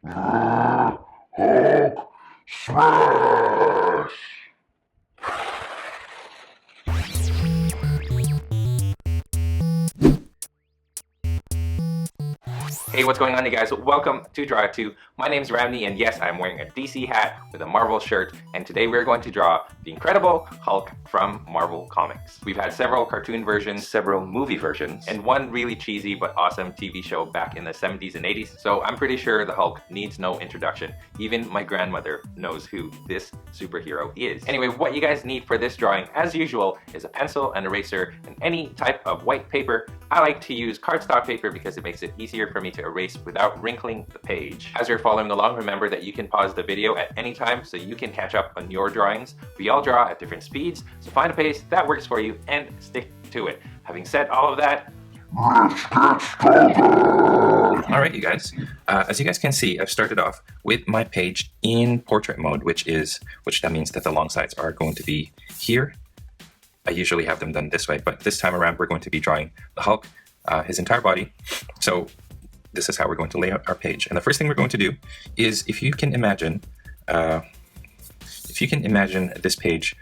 Hulk smash! Hey, what's going on, you guys? Welcome to Draw 2. My name's Ramney, and yes, I'm wearing a DC hat with a Marvel shirt, and today we're going to draw the Incredible Hulk from Marvel Comics. We've had several cartoon versions, several movie versions, and one really cheesy but awesome TV show back in the 70s and 80s, so I'm pretty sure the Hulk needs no introduction. Even my grandmother knows who this superhero is. Anyway, what you guys need for this drawing, as usual, is a pencil, an eraser, and any type of white paper. I like to use cardstock paper because it makes it easier for me to erase without wrinkling the page. As you're following along, remember that you can pause the video at any time so you can catch up on your drawings. We all draw at different speeds, so find a pace that works for you and stick to it. Having said all of that, alright, you guys, as you guys can see, I've started off with my page in portrait mode, which that means that the long sides are going to be here. I usually have them done this way, but this time around we're going to be drawing the Hulk, his entire body. So this is how we're going to lay out our page. And the first thing we're going to do is, if you can imagine this page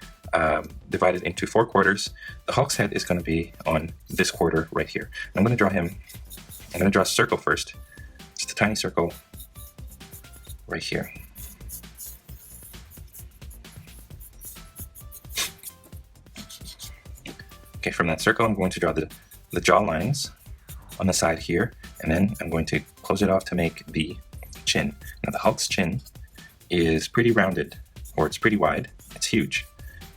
divided into 4 quarters, the Hulk's head is going to be on this quarter right here. And I'm going to draw him. I'm going to draw a circle first, just a tiny circle right here. Okay, from that circle, I'm going to draw the jaw lines on the side here, and then I'm going to close it off to make the chin. Now, the Hulk's chin is pretty rounded, or it's pretty wide. It's huge,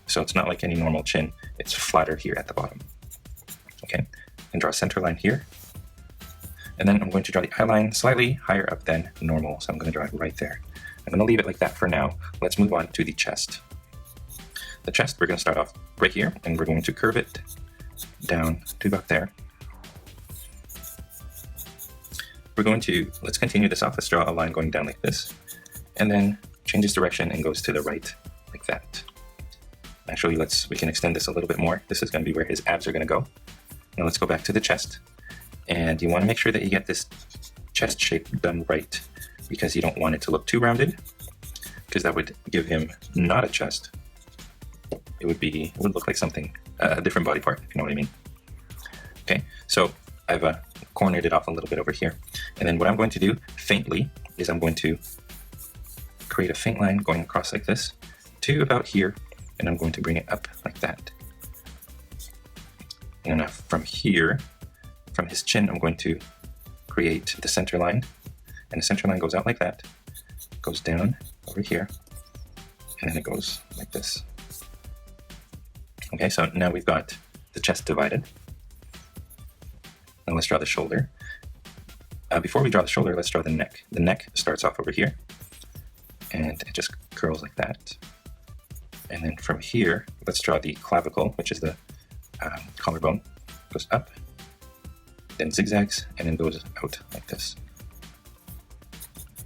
so it's not like any normal chin. It's flatter here at the bottom. Okay, and draw a center line here, and then I'm going to draw the eye line slightly higher up than normal, so I'm going to draw it right there. I'm going to leave it like that for now. Let's move on to the chest. The chest, we're going to start off right here, and we're going to curve it down to about there. Let's continue this off. Let's draw a line going down like this, and then change its direction and goes to the right like that. Actually, we can extend this a little bit more. This is going to be where his abs are going to go. Now let's go back to the chest, and you want to make sure that you get this chest shape done right, because you don't want it to look too rounded, because that would give him not a chest. It would look like something, a different body part, if you know what I mean. Okay, so I've cornered it off a little bit over here. And then what I'm going to do, faintly, is I'm going to create a faint line going across like this to about here, and I'm going to bring it up like that. And now from here, from his chin, I'm going to create the center line, and the center line goes out like that, goes down over here, and then it goes like this. Okay, so now we've got the chest divided. Now let's draw the shoulder. Before we draw the shoulder, let's draw the neck. The neck starts off over here, and it just curls like that. And then from here, let's draw the clavicle, which is the collarbone. Goes up, then zigzags, and then goes out like this.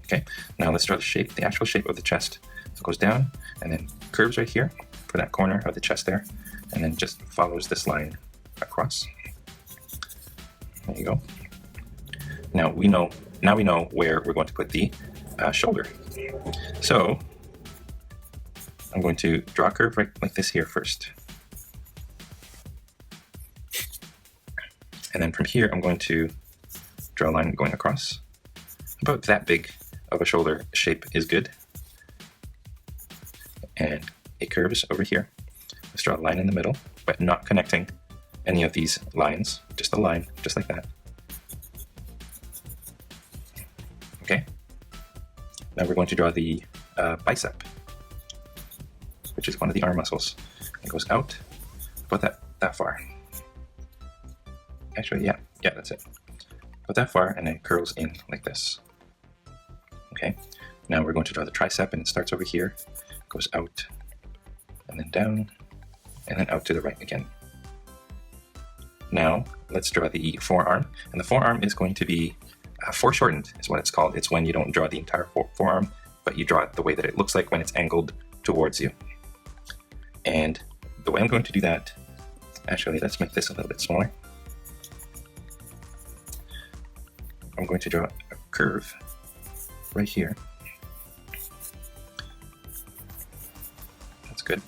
Okay, now let's draw the shape, the actual shape of the chest. So it goes down, and then curves right here for that corner of the chest there, and then just follows this line across. There you go. Now we know where we're going to put the shoulder. So I'm going to draw a curve right like this here first. And then from here, I'm going to draw a line going across. About that big of a shoulder shape is good. And it curves over here. Let's draw a line in the middle, but not connecting any of these lines. Just a line, just like that. Okay. Now we're going to draw the bicep, which is one of the arm muscles. It goes out about that far. Actually, yeah, that's it. About that far, and then it curls in like this. Okay. Now we're going to draw the tricep, and it starts over here, goes out, and then down, and then out to the right again. Now let's draw the forearm, and the forearm is going to be foreshortened, is what it's called. It's when you don't draw the entire forearm, but you draw it the way that it looks like when it's angled towards you. And the way I'm going to do that, actually, let's make this a little bit smaller. I'm going to draw a curve right here. That's good.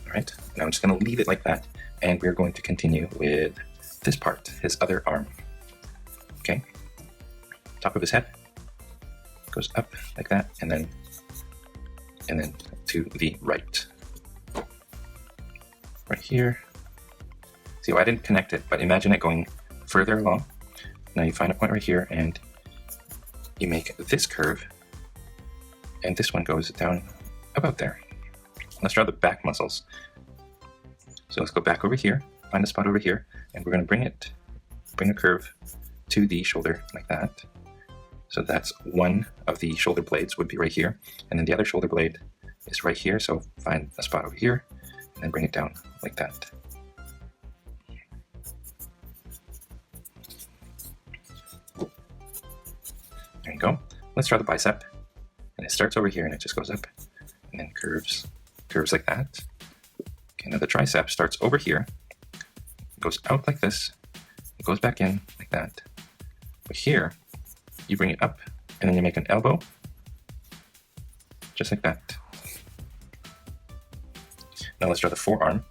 All right, now I'm just going to leave it like that, and we're going to continue with this part, his other arm. Okay, top of his head goes up like that, and then to the right. Right here. See, well, I didn't connect it, but imagine it going further along. Now you find a point right here, and you make this curve, and this one goes down about there. Let's draw the back muscles. So let's go back over here, find a spot over here, and we're going to bring a curve to the shoulder like that. So that's one of the shoulder blades would be right here, and then the other shoulder blade is right here. So find a spot over here, and then bring it down like that. There you go. Let's draw the bicep, and it starts over here, and it just goes up, and then curves like that. Okay, now the tricep starts over here, goes out like this, it goes back in like that. But here, you bring it up, and then you make an elbow, just like that. Now let's draw the forearm.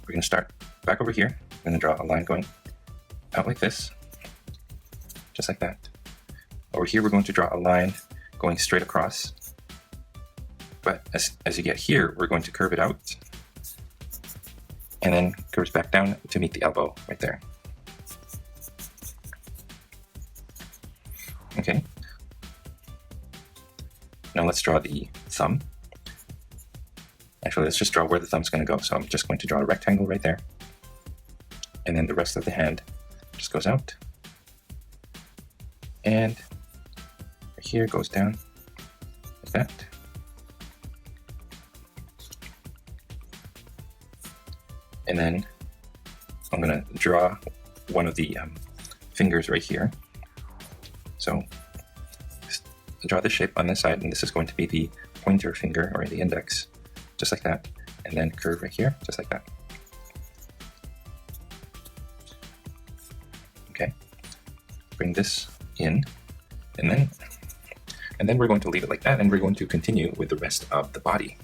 We're going to start back over here. We're going to draw a line going out like this, just like that. Over here, we're going to draw a line going straight across. But as you get here, we're going to curve it out, and then curves back down to meet the elbow right there. Okay. Now let's draw the thumb. Actually, let's just draw where the thumb's going to go. So I'm just going to draw a rectangle right there, and then the rest of the hand just goes out, and right here goes down like that. And then I'm going to draw one of the fingers right here. So draw the shape on this side, and this is going to be the pointer finger or the index, just like that. And then curve right here, just like that. Okay. Bring this in, and then we're going to leave it like that, and we're going to continue with the rest of the body.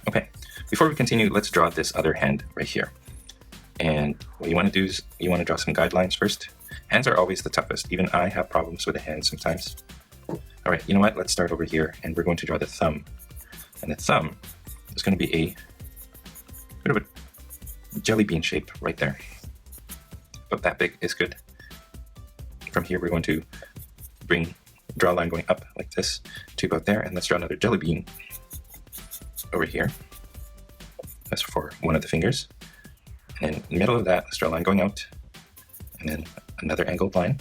Okay, before we continue, let's draw this other hand right here. And what you want to do is you want to draw some guidelines first. Hands are always the toughest. Even I have problems with the hands sometimes. All right, you know what? Let's start over here, and we're going to draw the thumb. And the thumb is going to be a bit of a jelly bean shape right there. About that big is good. From here, we're going to draw a line going up like this to about there, and let's draw another jelly bean over here. That's for one of the fingers. And in the middle of that, let's draw a line going out, and then another angled line,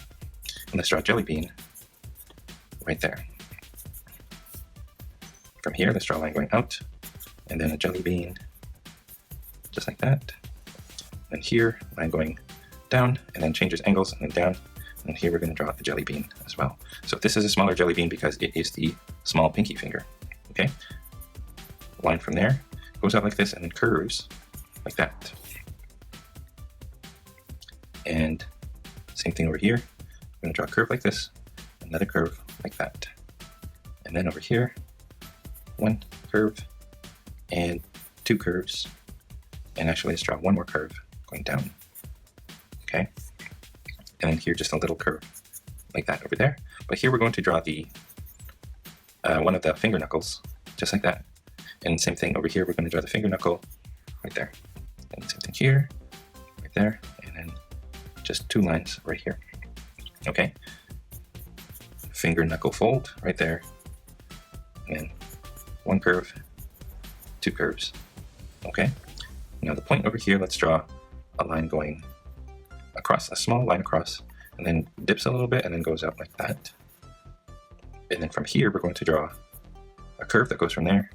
and let's draw a jelly bean right there. From here, let's draw a line going out, and then a jelly bean, just like that. And here, line going down, and then changes angles, and then down, and here we're going to draw the jelly bean as well. So this is a smaller jelly bean because it is the small pinky finger. Okay, line from there goes out like this, and then curves like that. And same thing over here. I'm going to draw a curve like this, another curve like that. And then over here, one curve and two curves. And actually, let's draw one more curve going down. Okay. And then here, just a little curve like that over there. But here we're going to draw the one of the finger knuckles, just like that. And same thing over here, we're going to draw the finger knuckle right there. And same thing here, right there, and then just two lines right here. Okay. Finger knuckle fold right there. And then one curve, two curves. Okay. Now the point over here, let's draw a line going across, a small line across, and then dips a little bit and then goes out like that. And then from here, we're going to draw a curve that goes from there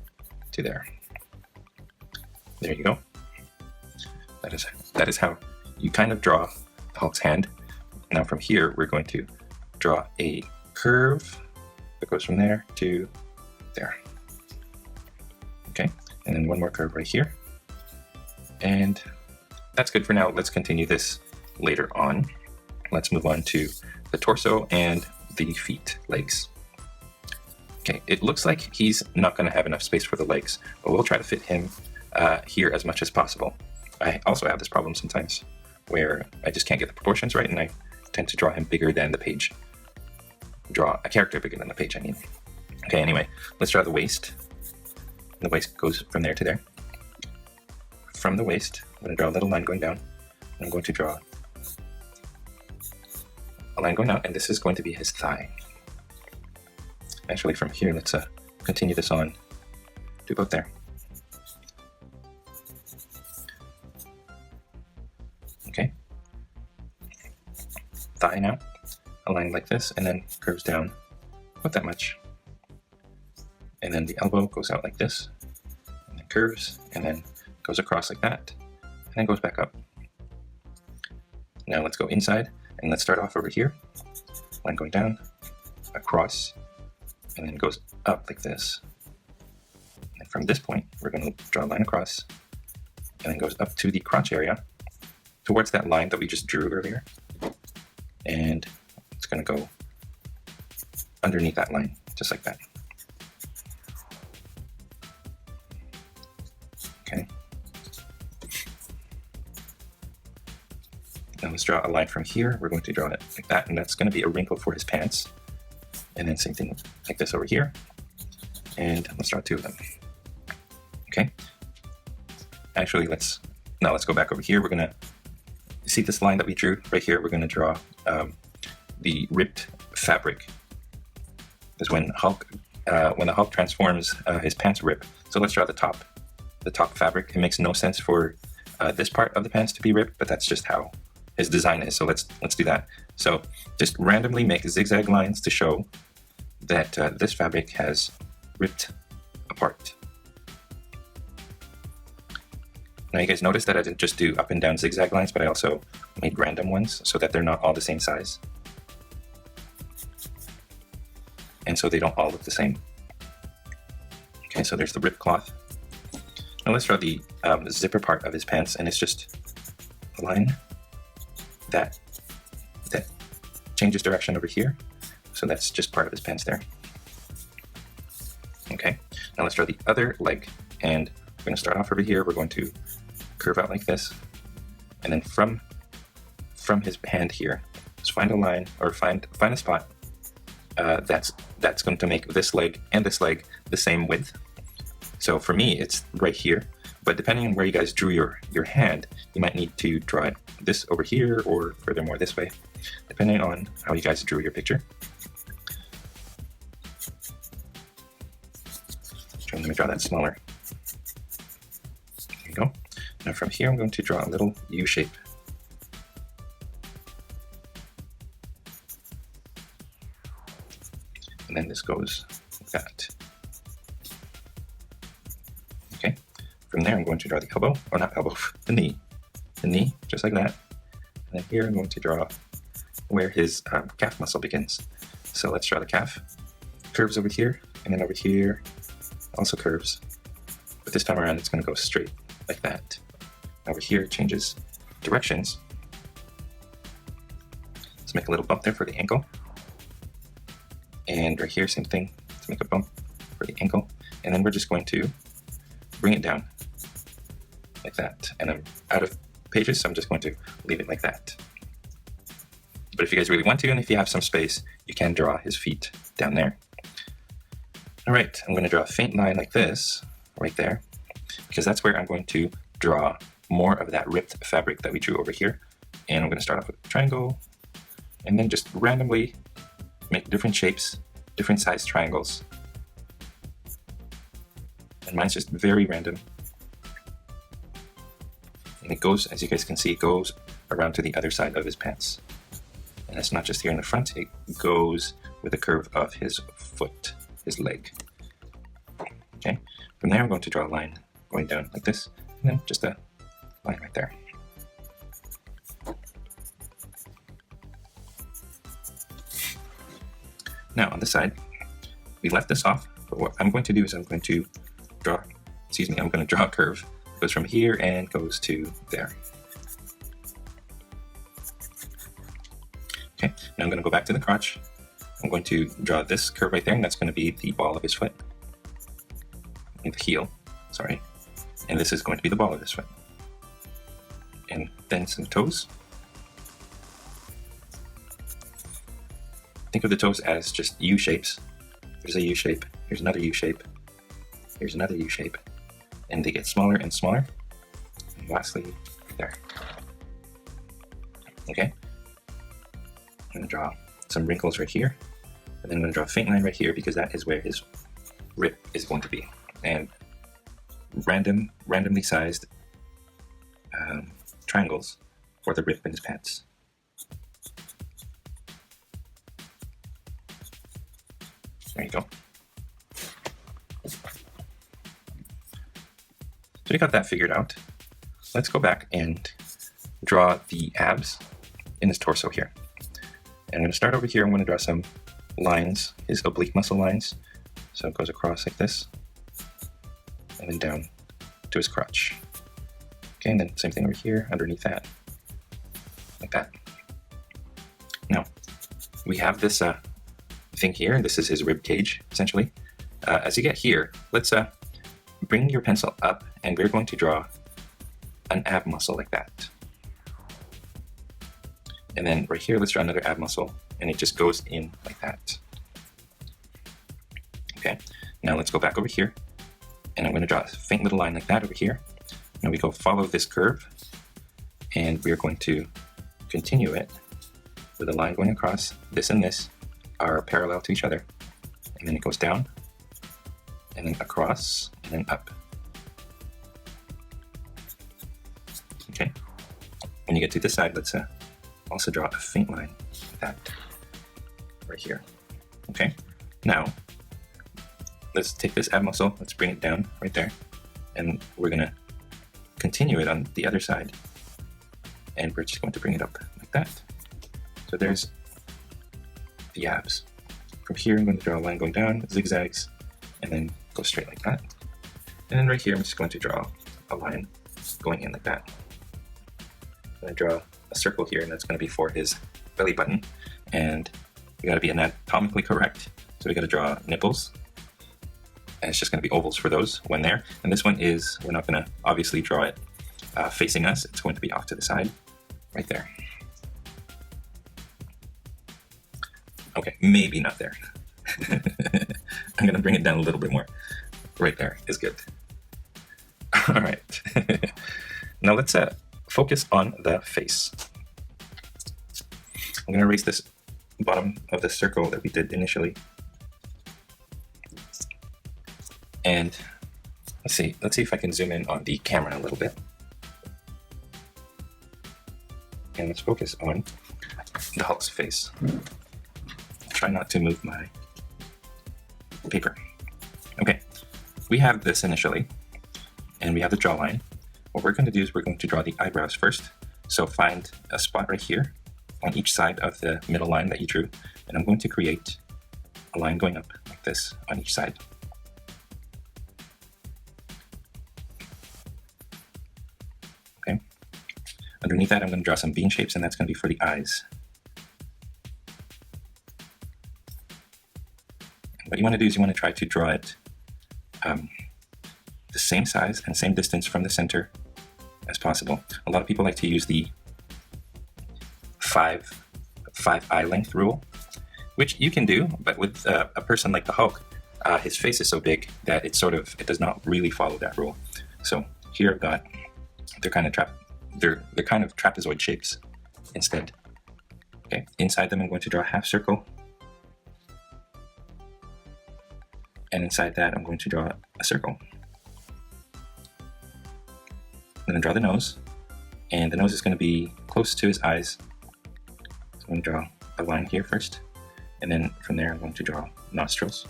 to there. There you go. That is how you kind of draw the Hulk's hand. Now from here, we're going to draw a curve that goes from there to there. Okay, and then one more curve right here. And that's good for now. Let's continue this later on. Let's move on to the torso and the feet, legs. Okay, it looks like he's not going to have enough space for the legs, but we'll try to fit him here as much as possible. I also have this problem sometimes where I just can't get the proportions right, and I tend to draw him bigger than the page. Draw a character bigger than the page, I mean. Okay, anyway, let's draw the waist. The waist goes from there to there. From the waist, I'm going to draw a little line going down. I'm going to draw a line going out, and this is going to be his thigh. Actually, from here, let's continue this on to about there. Okay. Thigh now, a line like this, and then curves down about that much. And then the elbow goes out like this, and then curves, and then goes across like that, and then goes back up. Now let's go inside, and let's start off over here. Line going down, across, and then goes up like this. And from this point, we're going to draw a line across, and then goes up to the crotch area, towards that line that we just drew earlier. And it's going to go underneath that line, just like that. Okay. Now let's draw a line from here. We're going to draw it like that, and that's going to be a wrinkle for his pants. And then same thing like this over here. And let's draw two of them. Okay. Actually, let's go back over here. We're going to see this line that we drew right here. We're going to draw the ripped fabric. Is when the Hulk transforms, his pants rip. So let's draw the top fabric. It makes no sense for this part of the pants to be ripped, but that's just how his design is. So let's do that. So just randomly make zigzag lines to show that this fabric has ripped apart. Now you guys notice that I didn't just do up and down zigzag lines, but I also made random ones so that they're not all the same size. And so they don't all look the same. Okay, so there's the ripped cloth. Now let's draw the zipper part of his pants, and it's just a line that changes direction over here. So that's just part of his pants there. Okay, now let's draw the other leg, and we're going to start off over here. We're going to curve out like this, and then from his hand here, just find a line, or find a spot that's going to make this leg and this leg the same width. So for me, it's right here, but depending on where you guys drew your hand, you might need to draw it this over here or furthermore this way, depending on how you guys drew your picture. Let me draw that smaller. There you go. Now from here, I'm going to draw a little U shape. And then this goes like that. Okay. From there, I'm going to draw the elbow, or not elbow, the knee. The knee, just like that. And then here, I'm going to draw where his calf muscle begins. So let's draw the calf. Curves over here, and then over here, also curves. But this time around, it's going to go straight like that. Over here, it changes directions. Let's make a little bump there for the ankle. And right here, same thing. Let's make a bump for the ankle. And then we're just going to bring it down like that. And I'm out of pages, so I'm just going to leave it like that. But if you guys really want to, and if you have some space, you can draw his feet down there. All right, I'm going to draw a faint line like this, right there, because that's where I'm going to draw more of that ripped fabric that we drew over here. And I'm going to start off with a triangle, and then just randomly make different shapes, different size triangles. And mine's just very random. And it goes, as you guys can see, it goes around to the other side of his pants. And it's not just here in the front, it goes with the curve of his foot, his leg. Okay, from there I'm going to draw a line going down like this, and then just a line right there. Now on the side, we left this off, but what I'm going to do is I'm going to draw a curve. It goes from here and goes to there. Okay, now I'm going to go back to the crotch. I'm going to draw this curve right there, and that's going to be the ball of his foot. The heel, sorry. And this is going to be the ball of his foot. And then some toes. Think of the toes as just U shapes. There's a U shape, here's another U shape, here's another U shape, and they get smaller and smaller. And lastly, there. Okay. I'm going to draw some wrinkles right here, and then I'm going to draw a faint line right here because that is where his rib is going to be. And randomly sized triangles for the rib in his pants. There you go. So you got that figured out. Let's go back and draw the abs in his torso here. And I'm going to start over here. I'm going to draw some lines, his oblique muscle lines. So it goes across like this, and then down to his crotch. Okay, and then same thing over here, underneath that, like that. Now, we have this thing here. This is his rib cage, essentially. As you get here, let's bring your pencil up, and we're going to draw an ab muscle like that. And then right here, let's draw another ab muscle, and it just goes in like that. Okay, now let's go back over here, and I'm going to draw a faint little line like that over here. Now we go follow this curve, and we're going to continue it with a line going across. This and this are parallel to each other, and then it goes down, and then across, and then up. Okay, when you get to this side, let's also draw a faint line like that right here. Okay, now let's take this ab muscle, let's bring it down right there, and we're going to continue it on the other side, and we're just going to bring it up like that. So there's the abs. From here, I'm going to draw a line going down, zigzags, and then go straight like that. And then right here, I'm just going to draw a line going in like that. I'm going to draw a circle here, and that's going to be for his belly button. And we got to be anatomically correct, so we got to draw nipples. And it's just going to be ovals for those when there. And this one is, we're not going to obviously draw it facing us. It's going to be off to the side, right there. Okay, maybe not there. I'm going to bring it down a little bit more. Right there is good. All right. Now let's focus on the face. I'm going to erase this bottom of the circle that we did initially. And let's see if I can zoom in on the camera a little bit. And let's focus on the Hulk's face. Try not to move my paper. Okay, we have this initially, and we have the jawline. What we're going to do is we're going to draw the eyebrows first. So find a spot right here on each side of the middle line that you drew, and I'm going to create a line going up like this on each side. Okay. Underneath that, I'm going to draw some bean shapes, and that's going to be for the eyes. What you want to do is you want to try to draw it the same size and same distance from the center as possible. A lot of people like to use the five eye length rule, which you can do, but with a person like the Hulk, his face is so big that it does not really follow that rule. So here I've got, they're kind of trapezoid shapes instead. Okay, inside them I'm going to draw a half circle. And inside that, I'm going to draw a circle. I'm going to draw the nose, and the nose is going to be close to his eyes. So I'm going to draw a line here first, and then from there, I'm going to draw nostrils.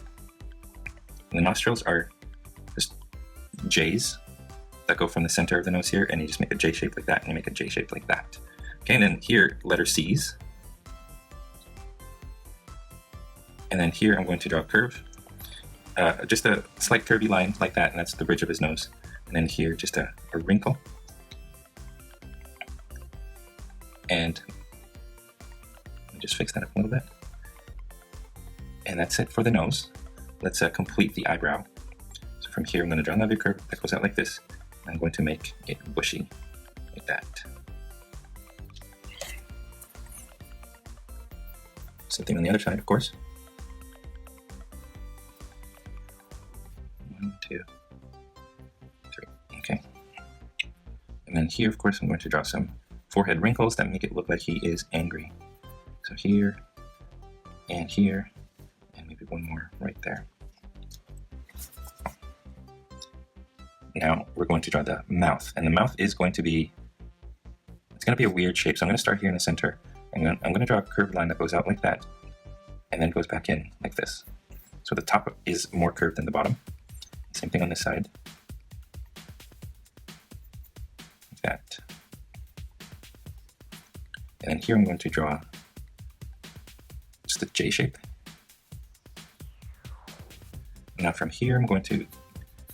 And the nostrils are just J's that go from the center of the nose here, and you just make a J shape like that, and you make a J shape like that. Okay, and then here, letter C's. And then here, I'm going to draw a curve. Just a slight curvy line like that, and that's the bridge of his nose. And then here, just a wrinkle. And Just fix that up a little bit. And that's it for the nose. Let's complete the eyebrow. So from here, I'm going to draw another curve that goes out like this. I'm going to make it bushy, like that. Same thing on the other side, of course. 1, 2, 3. Okay. And then here, of course, I'm going to draw some forehead wrinkles that make it look like he is angry. So here, and maybe one more right there. Now we're going to draw the mouth, and the mouth is going to be, it's going to be a weird shape. So I'm going to start here in the center. I'm going to draw a curved line that goes out like that, and then goes back in like this. So the top is more curved than the bottom. Same thing on this side. Like that. And then here I'm going to draw just a J shape. Now from here I'm going to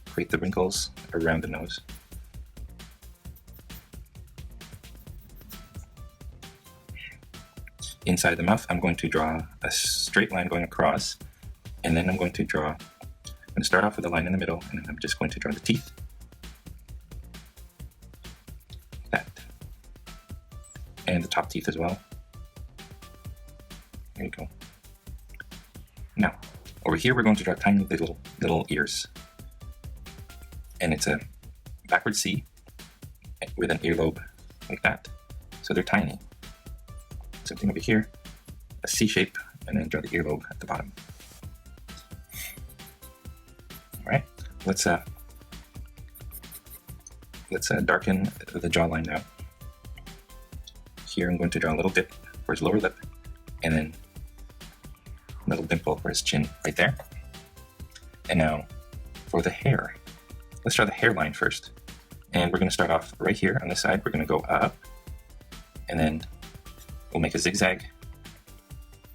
create the wrinkles around the nose. Inside the mouth, I'm going to draw a straight line going across, and then I'm going to start off with a line in the middle, and then I'm just going to draw the teeth. Like that. And the top teeth as well. There you go. Now, over here we're going to draw tiny little ears. And it's a backward C with an earlobe like that. So they're tiny. Same thing over here, a C shape, and then draw the earlobe at the bottom. All right, let's darken the jawline now. Here I'm going to draw a little dip for his lower lip, and then a little dimple for his chin right there. And now for the hair, let's draw the hairline first. And we're going to start off right here on this side. We're going to go up, and then we'll make a zigzag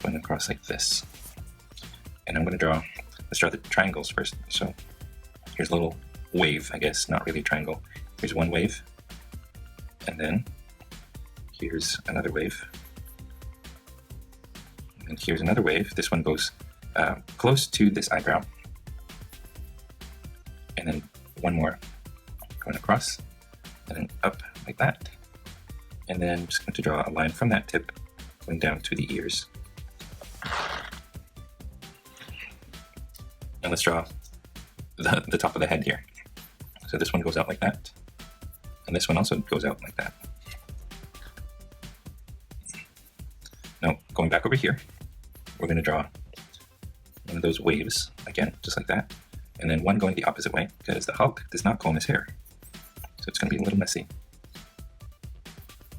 going across like this. And I'm going to let's draw the triangles first. So here's a little wave, I guess, not really a triangle. Here's one wave, and then here's another wave, and here's another wave. This one goes close to this eyebrow, and then one more going across, and then up like that. And then I'm just going to draw a line from that tip going down to the ears. And let's draw the top of the head here. So this one goes out like that, and this one also goes out like that. Now, going back over here, we're going to draw one of those waves, again, just like that, and then one going the opposite way, because the Hulk does not comb his hair. So it's going to be a little messy.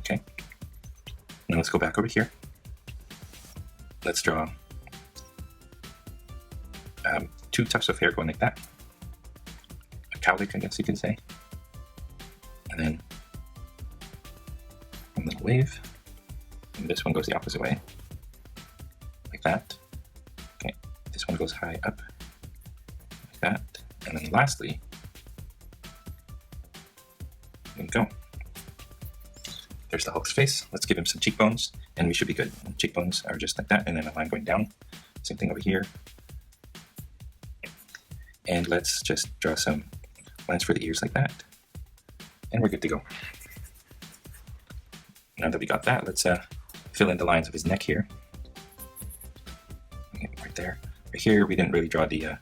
Okay, now let's go back over here. Let's draw 2 tufts of hair going like that. A cowlick, I guess you could say. And then a little wave. And this one goes the opposite way. Like that. Okay, this one goes high up. Like that. And then lastly, there we go. There's the Hulk's face. Let's give him some cheekbones, and we should be good. And cheekbones are just like that, and then a line going down. Same thing over here. And let's just draw some lines for the ears like that. And we're good to go. Now that we got that, let's fill in the lines of his neck here. Okay, right there. Right here, we didn't really draw the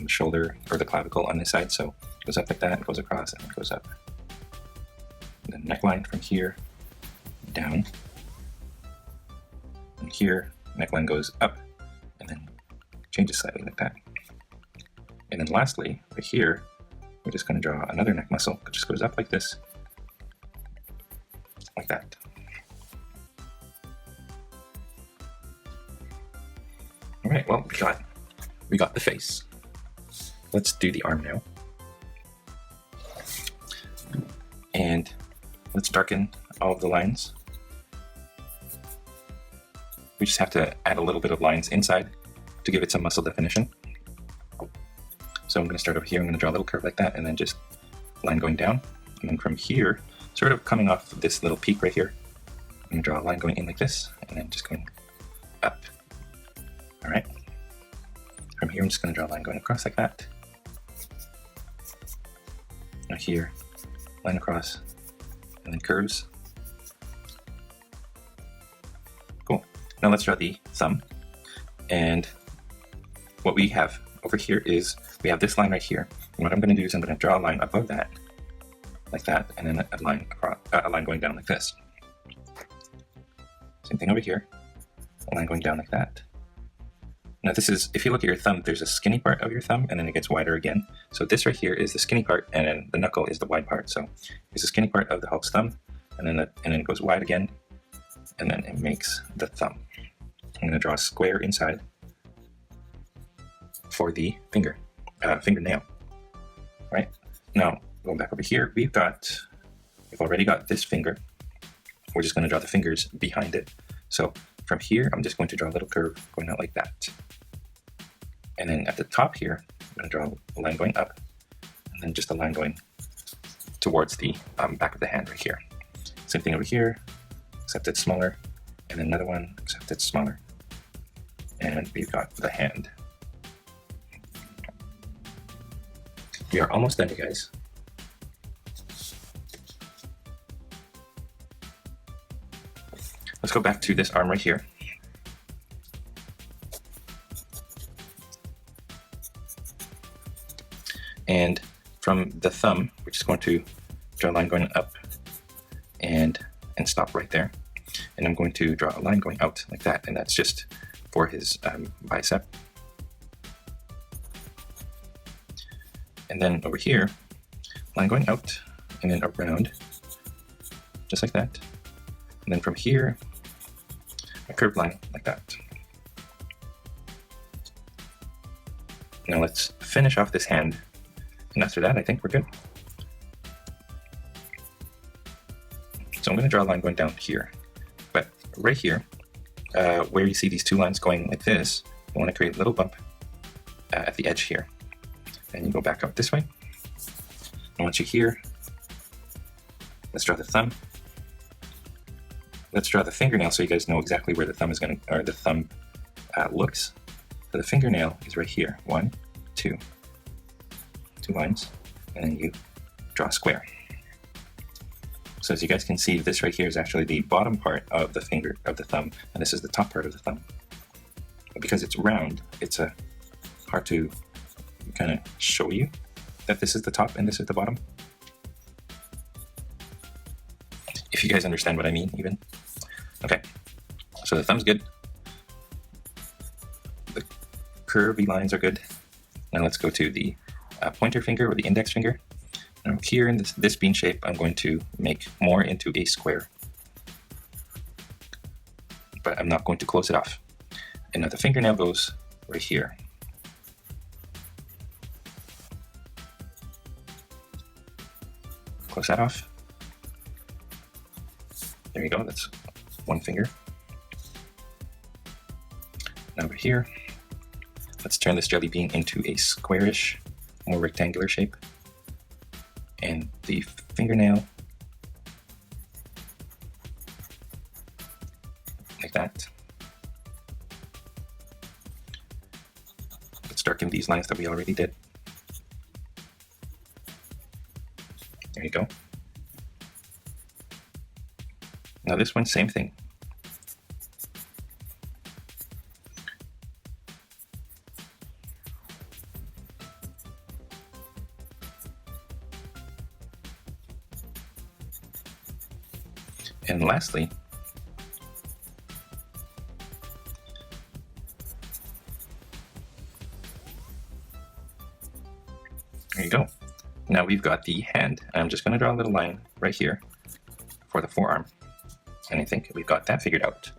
shoulder or the clavicle on this side, so it goes up like that, it goes across, and it goes up. The neckline from here down, and here neckline goes up and then changes slightly like that. And then lastly, right here, we're just going to draw another neck muscle that just goes up like this, like that. All right, well, we got the face. Let's do the arm now. And let's darken all of the lines. We just have to add a little bit of lines inside to give it some muscle definition. So I'm going to start over here. I'm going to draw a little curve like that, and then just line going down. And then from here, sort of coming off this little peak right here, I'm going to draw a line going in like this, and then just going up. Alright. From here, I'm just going to draw a line going across like that. Now here, line across, and then curves. Cool. Now let's draw the thumb. And what we have over here is, we have this line right here. And what I'm going to do is I'm going to draw a line above that, like that, and then a line across, a line going down like this. Same thing over here, a line going down like that. Now this is, if you look at your thumb, there's a skinny part of your thumb, and then it gets wider again. So this right here is the skinny part, and then the knuckle is the wide part. So here's the skinny part of the Hulk's thumb, and then it goes wide again, and then it makes the thumb. I'm going to draw a square inside for the fingernail. Right? Now, going back over here, we've already got this finger. We're just going to draw the fingers behind it. So from here, I'm just going to draw a little curve going out like that. And then at the top here, I'm going to draw a line going up, and then just a line going towards the back of the hand right here. Same thing over here, except it's smaller, and then another one, except it's smaller. And we've got the hand. We are almost done, you guys. Let's go back to this arm right here. And from the thumb, we're just going to draw a line going up and stop right there. And I'm going to draw a line going out like that, and that's just for his bicep. And then over here, line going out and then around, just like that. And then from here, a curved line like that. Now let's finish off this hand. And after that, I think we're good. So I'm going to draw a line going down here. But right here, where you see these two lines going like this, you want to create a little bump at the edge here. And you go back up this way. And once you're here, let's draw the thumb. Let's draw the fingernail so you guys know exactly where the thumb is going to, or the thumb looks. So the fingernail is right here. 1, 2. 2 lines, and then you draw a square. So as you guys can see, this right here is actually the bottom part of the thumb, and this is the top part of the thumb. But because it's round, it's hard to kind of show you that this is the top and this is the bottom. If you guys understand what I mean, even. Okay, so the thumb's good. The curvy lines are good. Now let's go to the pointer finger or the index finger. Now here in this bean shape, I'm going to make more into a square. But I'm not going to close it off. And now the fingernail goes right here. Close that off. There you go, that's one finger. Now over here, let's turn this jelly bean into a squarish, more rectangular shape. And the fingernail, like that. Let's darken these lines that we already did. There you go. Now this one, same thing. And lastly, there you go. Now we've got the hand. I'm just going to draw a little line right here for the forearm. And I think we've got that figured out.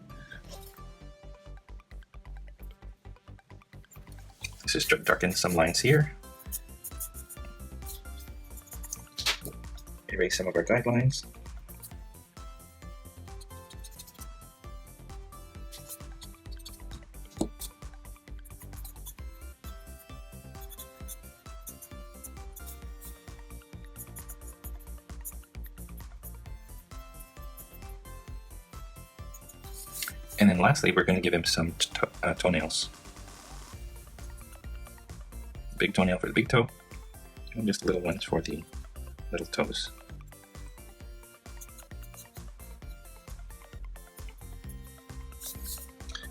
Let's just darken some lines here. Erase some of our guidelines. And then lastly, we're going to give him some toenails. Big toenail for the big toe, and just little ones for the little toes.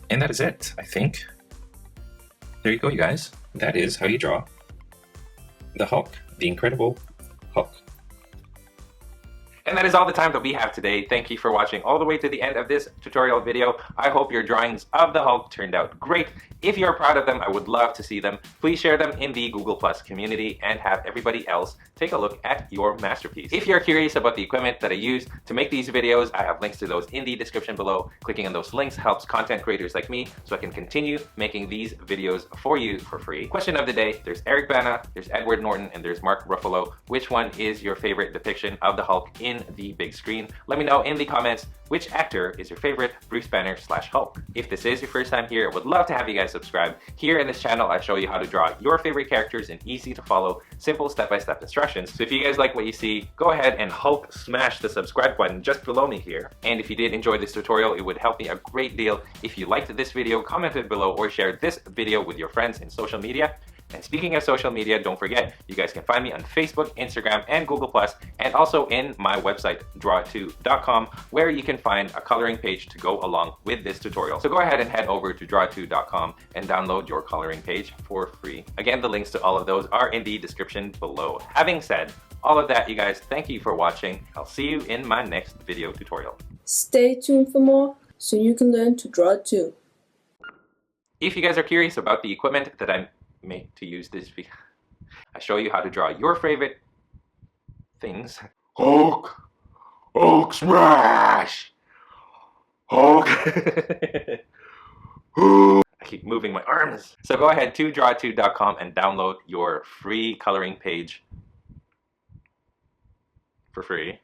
And that is it, I think. There you go, you guys. That is how you draw the Hulk, the Incredible Hulk. And that is all the time that we have today. Thank you for watching all the way to the end of this tutorial video. I hope your drawings of the Hulk turned out great. If you're proud of them, I would love to see them. Please share them in the Google Plus community and have everybody else take a look at your masterpiece. If you're curious about the equipment that I use to make these videos, I have links to those in the description below. Clicking on those links helps content creators like me so I can continue making these videos for you for free. Question of the day, there's Eric Bana, there's Edward Norton, and there's Mark Ruffalo. Which one is your favorite depiction of the Hulk in the big screen? Let me know in the comments which actor is your favorite Bruce Banner / Hulk. If this is your first time here, I would love to have you guys subscribe. Here in this channel, I show you how to draw your favorite characters in easy to follow, simple step-by-step instructions. So if you guys like what you see, go ahead and Hulk smash the subscribe button just below me here. And if you did enjoy this tutorial, it would help me a great deal if you liked this video, commented below, or shared this video with your friends in social media. And speaking of social media, don't forget, you guys can find me on Facebook, Instagram, and Google+, and also in my website, draw2.com, where you can find a coloring page to go along with this tutorial. So go ahead and head over to draw2.com and download your coloring page for free. Again, the links to all of those are in the description below. Having said all of that, you guys, thank you for watching. I'll see you in my next video tutorial. Stay tuned for more so you can learn to draw too. If you guys are curious about the equipment that I made to use this video, I show you how to draw your favorite things. Hulk! Hulk smash! Hulk! I keep moving my arms. So go ahead to draw2.com and download your free coloring page for free.